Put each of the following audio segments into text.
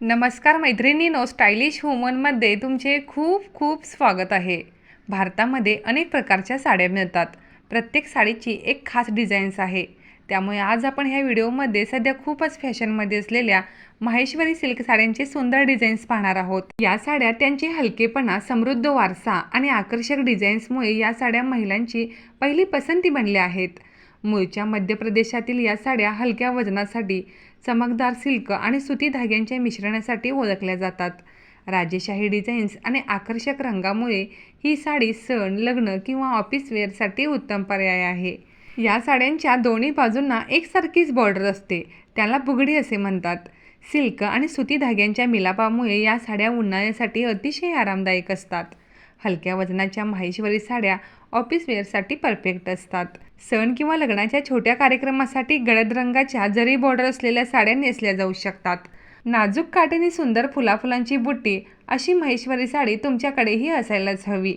नमस्कार मैत्रिणींनो, स्टायलिश वुमनमध्ये तुमचे खूप खूप स्वागत आहे. भारतामध्ये अनेक प्रकारच्या साड्या मिळतात. प्रत्येक साडीची एक खास डिझाईन्स आहे. त्यामुळे आज आपण ह्या व्हिडिओमध्ये सध्या खूपच फॅशनमध्ये असलेल्या माहेश्वरी सिल्क साड्यांचे सुंदर डिझाईन्स पाहणार आहोत. या साड्या त्यांचे हलकेपणा, समृद्ध वारसा आणि आकर्षक डिझाईन्समुळे या साड्या महिलांची पहिली पसंती बनल्या आहेत. मूळच्या मध्य प्रदेशातील या साड्या हलक्या वजनासाठी, चमकदार सिल्क आणि सुती धाग्यांच्या मिश्रणासाठी ओळखल्या जातात. राजेशाही डिझाईन्स आणि आकर्षक रंगामुळे ही साडी सण, लग्न किंवा ऑफिस वेअरसाठी उत्तम पर्याय आहे. या साड्यांच्या दोन्ही बाजूंना एकसारखीच बॉर्डर असते, त्याला बुगडी असे म्हणतात. सिल्क आणि सुती धाग्यांच्या मिलापामुळे या साड्या उन्हाळ्यासाठी अतिशय आरामदायक असतात. हलक्या वजनाच्या माहेश्वरी साड्या ऑफिस वेअरसाठी परफेक्ट असतात. सण किंवा लग्नाच्या छोट्या कार्यक्रमासाठी गडद रंगाच्या जरी बॉर्डर असलेल्या साड्या नेसल्या जाऊ शकतात. नाजूक काठीने सुंदर फुलाफुलांची बुट्टी अशी माहेश्वरी साडी तुमच्याकडेही असायलाच हवी.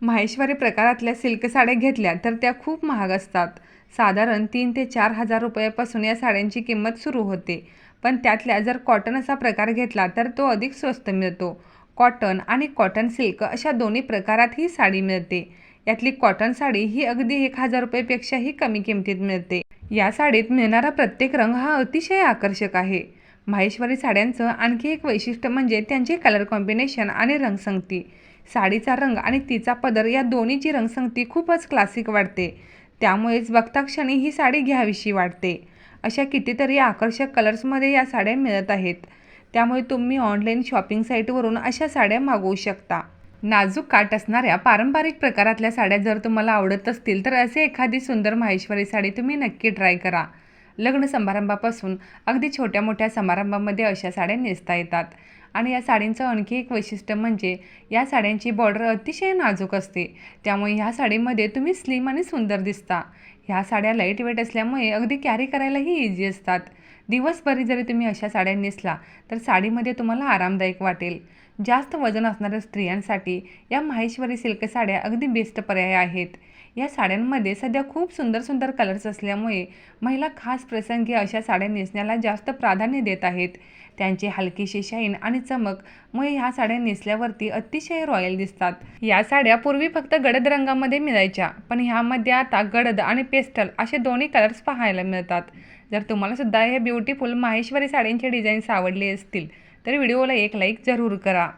माहेश्वरी प्रकारातल्या सिल्क साड्या घेतल्या तर त्या खूप महाग असतात. साधारण 3 ते 4 हजार रुपयापासून या साड्यांची किंमत सुरू होते. पण त्यातल्या जर कॉटन असा प्रकार घेतला तर तो अधिक स्वस्त मिळतो. कॉटन आणि कॉटन सिल्क अशा दोन्ही प्रकारात ही साडी मिळते. यातली कॉटन साडी ही अगदी 1000 रुपयेपेक्षाही कमी किमतीत मिळते. या साडीत मिळणारा प्रत्येक रंग हा अतिशय आकर्षक आहे. माहेश्वरी साड्यांचं आणखी एक वैशिष्ट्य म्हणजे त्यांचे कलर कॉम्बिनेशन आणि रंगसंगती. साडीचा रंग आणि तिचा पदर या दोन्हीची रंगसंगती खूपच क्लासिक वाटते. त्यामुळेच बघता क्षणी ही साडी घ्यावीशी वाटते. अशा कितीतरी आकर्षक कलर्समध्ये या साड्या मिळत आहेत. त्यामुळे तुम्ही ऑनलाईन शॉपिंग साईटवरून अशा साड्या मागवू शकता. नाजूक काठ असणाऱ्या पारंपरिक प्रकारातल्या साड्या जर तुम्हाला आवडत असतील तर असे एखादी सुंदर माहेश्वरी साडी तुम्ही नक्की ट्राय करा. लग्न समारंभापासून अगदी छोट्या मोठ्या समारंभामध्ये अशा साड्या नेसता येतात. आणि या साडींचं आणखी एक वैशिष्ट्य म्हणजे या साड्यांची बॉर्डर अतिशय नाजूक असते. त्यामुळे ह्या साडीमध्ये तुम्ही स्लिम आणि सुंदर दिसता. ह्या साड्या लाईट वेट असल्यामुळे अगदी कॅरी करायलाही इझी असतात. दिवसभरी जरी तुम्ही अशा साड्या नेसला तर साडीमध्ये तुम्हाला आरामदायक वाटेल. जास्त वजन असणाऱ्या स्त्रियांसाठी या माहेश्वरी सिल्क साड्या अगदी बेस्ट पर्याय आहेत. या साड्यांमध्ये सध्या खूप सुंदर सुंदर कलर्स असल्यामुळे महिला खास प्रसंगी अशा साड्या नेसण्याला जास्त प्राधान्य देत आहेत. त्यांची हलकीशी शाईन आणि चमकमुळे ह्या साड्या नेसल्यावरती अतिशय रॉयल दिसतात. या साड्या पूर्वी फक्त गडद रंगामध्ये मिळायच्या, पण ह्यामध्ये आता गडद आणि पेस्टल असे दोन्ही कलर्स पाहायला मिळतात. जर तुम्हाला सुद्धा हे ब्युटिफुल माहेश्वरी साड्यांचे डिझाईन्स आवडले असतील तर व्हिडिओला एक लाईक जरूर करा.